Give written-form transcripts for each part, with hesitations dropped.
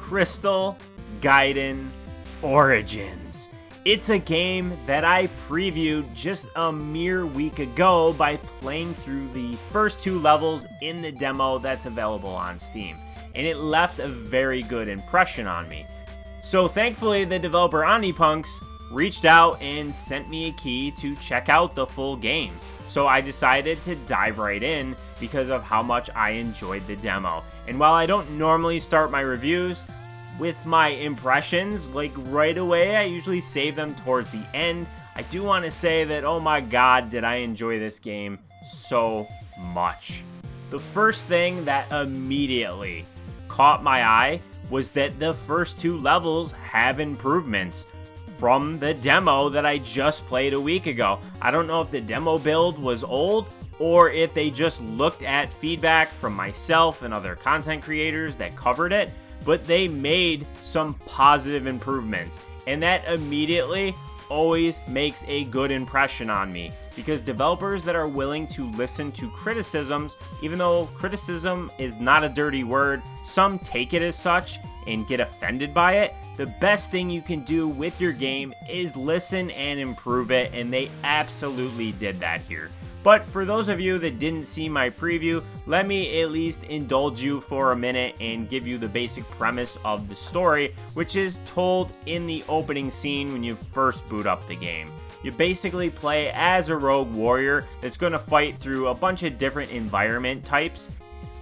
Crystal Gaiden Origins. It's a game that I previewed just a mere week ago by playing through the first 2 levels in the demo that's available on Steam, and it left a very good impression on me. So thankfully, the developer Omnipunks reached out and sent me a key to check out the full game. So I decided to dive right in because of how much I enjoyed the demo. And while I don't normally start my reviews with my impressions, like right away, I usually save them towards the end. I do want to say that, oh my god, did I enjoy this game so much. The first thing that immediately caught my eye was that the first 2 levels have improvements from the demo that I just played a week ago. I don't know if the demo build was old or if they just looked at feedback from myself and other content creators that covered it, but they made some positive improvements, and that immediately always makes a good impression on me, because developers that are willing to listen to criticisms, even though criticism is not a dirty word, some take it as such and get offended by it. The best thing you can do with your game is listen and improve it, and they absolutely did that here. But for those of you that didn't see my preview, let me at least indulge you for a minute and give you the basic premise of the story, which is told in the opening scene when you first boot up the game. You basically play as a rogue warrior that's going to fight through a bunch of different environment types,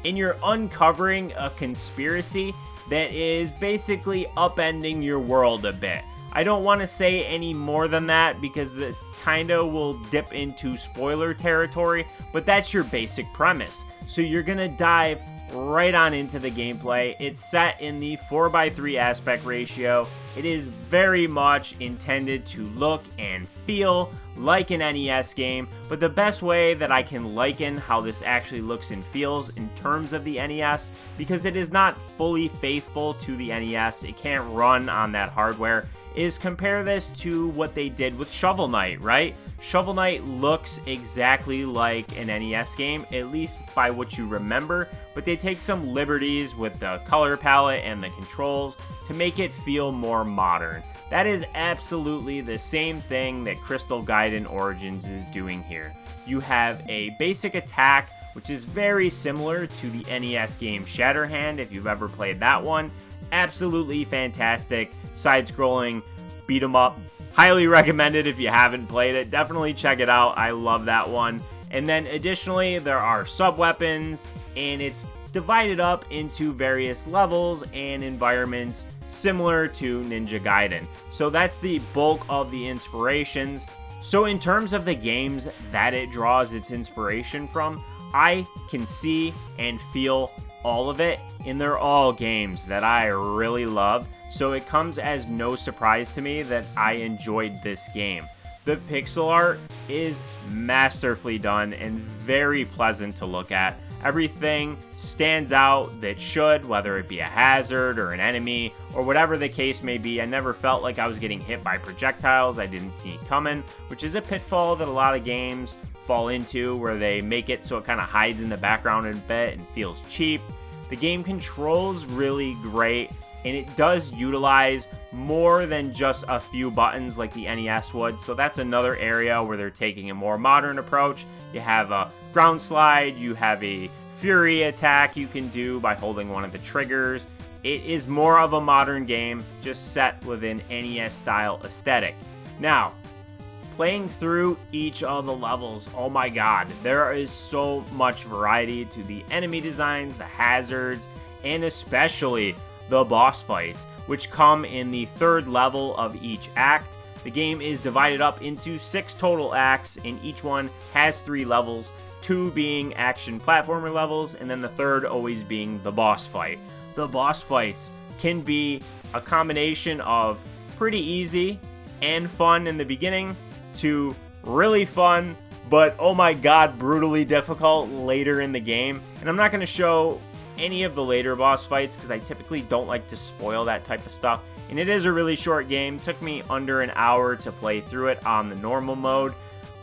and you're uncovering a conspiracy that is basically upending your world a bit. I don't want to say any more than that because it kinda will dip into spoiler territory, but that's your basic premise. So you're gonna dive right on into the gameplay. It's set in the 4:3 aspect ratio. It is very much intended to look and feel like an NES game, but the best way that I can liken how this actually looks and feels in terms of the NES, because it is not fully faithful to the NES, it can't run on that hardware, is compare this to what they did with Shovel Knight, right? Shovel Knight looks exactly like an NES game, at least by what you remember, but they take some liberties with the color palette and the controls to make it feel more modern. That is absolutely the same thing that Crystal Gaiden Origins is doing here. You have a basic attack, which is very similar to the NES game Shatterhand, if you've ever played that one. Absolutely fantastic, side-scrolling, beat 'em up. Highly recommended if you haven't played it. Definitely check it out. I love that one. And then additionally, there are sub-weapons, and it's divided up into various levels and environments similar to Ninja Gaiden. So that's the bulk of the inspirations. So in terms of the games that it draws its inspiration from, I can see and feel all of it, and they're all games that I really love, so it comes as no surprise to me that I enjoyed this game. The pixel art is masterfully done and very pleasant to look at. Everything stands out that should, whether it be a hazard or an enemy or whatever the case may be. I never felt like I was getting hit by projectiles I didn't see coming, which is a pitfall that a lot of games fall into, where they make it so it kind of hides in the background a bit and feels cheap. The game controls really great, and it does utilize more than just a few buttons like the NES would, so that's another area where they're taking a more modern approach. You have a ground slide, you have a fury attack you can do by holding one of the triggers. It is more of a modern game, just set with an NES style aesthetic. Now, playing through each of the levels, oh my god, there is so much variety to the enemy designs, the hazards, and especially the boss fights, which come in the 3rd level of each act. The game is divided up into 6 total acts, and each one has 3 levels, 2 being action platformer levels, and then the 3rd always being the boss fight. The boss fights can be a combination of pretty easy and fun in the beginning to really fun, but oh my god, brutally difficult later in the game. And I'm not going to show any of the later boss fights because I typically don't like to spoil that type of stuff. And it is a really short game. It took me under an hour to play through it on the normal mode,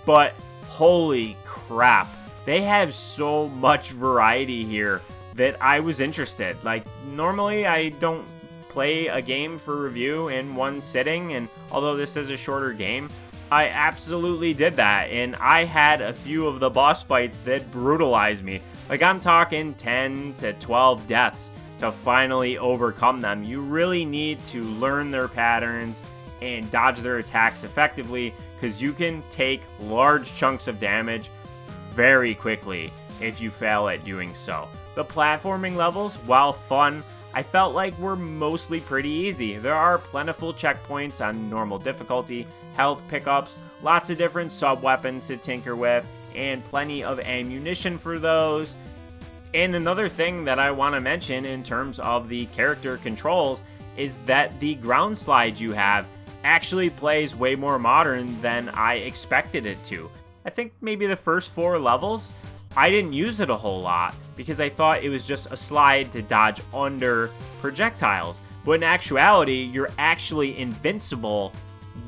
but holy crap, they have so much variety here that I was interested. Like, normally I don't play a game for review in one sitting, and although this is a shorter game, I absolutely did that, and I had a few of the boss fights that brutalized me. Like, I'm talking 10 to 12 deaths to finally overcome them. You really need to learn their patterns and dodge their attacks effectively, because you can take large chunks of damage very quickly if you fail at doing so. The platforming levels, while fun, I felt like were mostly pretty easy. There are plentiful checkpoints on normal difficulty, health pickups, lots of different sub-weapons to tinker with, and plenty of ammunition for those. And another thing that I want to mention in terms of the character controls is that the ground slide you have actually plays way more modern than I expected it to. I think maybe the first 4 levels, I didn't use it a whole lot because I thought it was just a slide to dodge under projectiles. But in actuality, you're actually invincible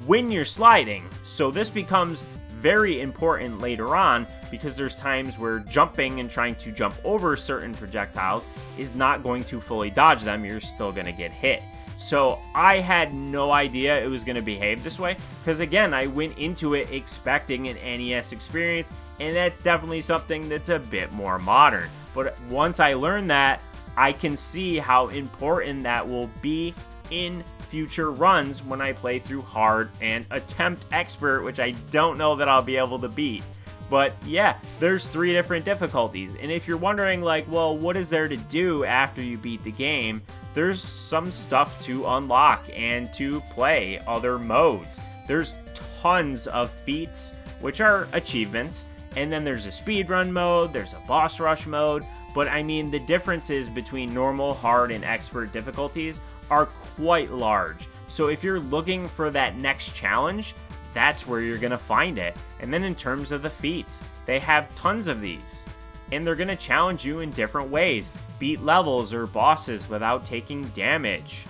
when you're sliding. So this becomes very important later on, because there's times where jumping and trying to jump over certain projectiles is not going to fully dodge them. You're still going to get hit. So I had no idea it was going to behave this way, because again, I went into it expecting an NES experience, and that's definitely something that's a bit more modern. But once I learned that, I can see how important that will be in future runs when I play through hard and attempt expert, which I don't know that I'll be able to beat. But yeah, there's 3 different difficulties, and if you're wondering like, well, what is there to do after you beat the game, there's some stuff to unlock and to play other modes. There's tons of feats, which are achievements, and then there's a speedrun mode, there's a boss rush mode, but I mean, the differences between normal, hard, and expert difficulties are quite large. So if you're looking for that next challenge, that's where you're gonna find it. And then in terms of the feats, they have tons of these, and they're gonna challenge you in different ways. Beat levels or bosses without taking damage,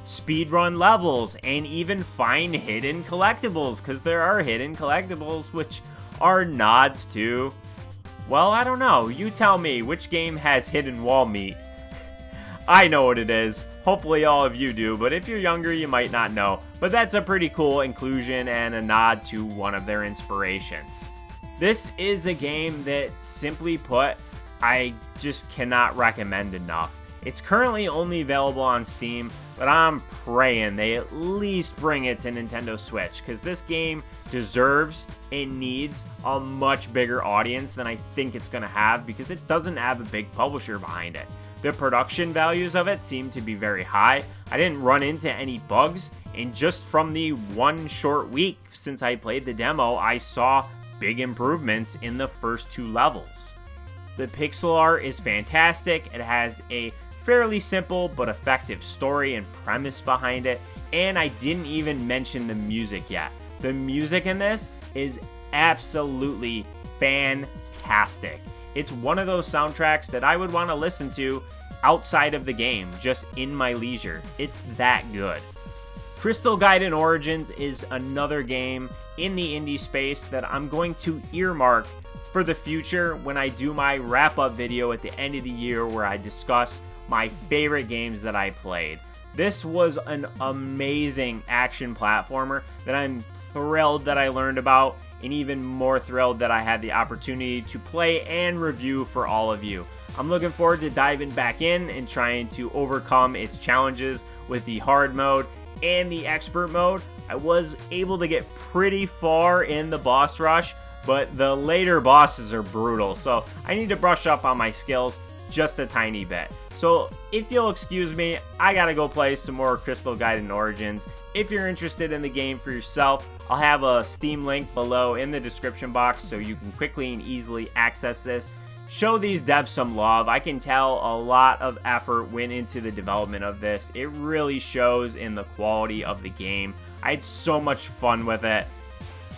speedrun levels, and even find hidden collectibles, because there are hidden collectibles which are nods to, well, I don't know, you tell me, which game has hidden wall meat? I know what it is. Hopefully all of you do, but if you're younger, you might not know. But that's a pretty cool inclusion and a nod to one of their inspirations. This is a game that, simply put, I just cannot recommend enough. It's currently only available on Steam, but I'm praying they at least bring it to Nintendo Switch, because this game deserves and needs a much bigger audience than I think it's going to have, because it doesn't have a big publisher behind it. The production values of it seem to be very high. I didn't run into any bugs, and just from the one short week since I played the demo, I saw big improvements in the first 2 levels. The pixel art is fantastic. It has a fairly simple but effective story and premise behind it, and I didn't even mention the music yet. The music in this is absolutely fantastic. It's one of those soundtracks that I would want to listen to outside of the game, just in my leisure. It's that good. Crystal Gaiden Origins is another game in the indie space that I'm going to earmark for the future when I do my wrap-up video at the end of the year, where I discuss my favorite games that I played. This was an amazing action platformer that I'm thrilled that I learned about, and even more thrilled that I had the opportunity to play and review for all of you. I'm looking forward to diving back in and trying to overcome its challenges with the hard mode and the expert mode. I was able to get pretty far in the boss rush, but the later bosses are brutal, so I need to brush up on my skills just a tiny bit. So if you'll excuse me, I gotta go play some more Crystal Gaiden Origins. If you're interested in the game for yourself, I'll have a Steam link below in the description box so you can quickly and easily access this. Show these devs some love. I can tell a lot of effort went into the development of this. It really shows in the quality of the game. I had so much fun with it.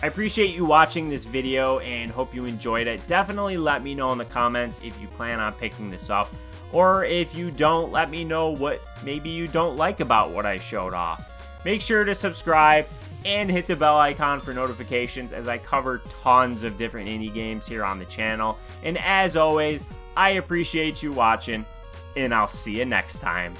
I appreciate you watching this video and hope you enjoyed it. Definitely let me know in the comments if you plan on picking this up, or if you don't, let me know what maybe you don't like about what I showed off. Make sure to subscribe and hit the bell icon for notifications, as I cover tons of different indie games here on the channel. And as always, I appreciate you watching, and I'll see you next time.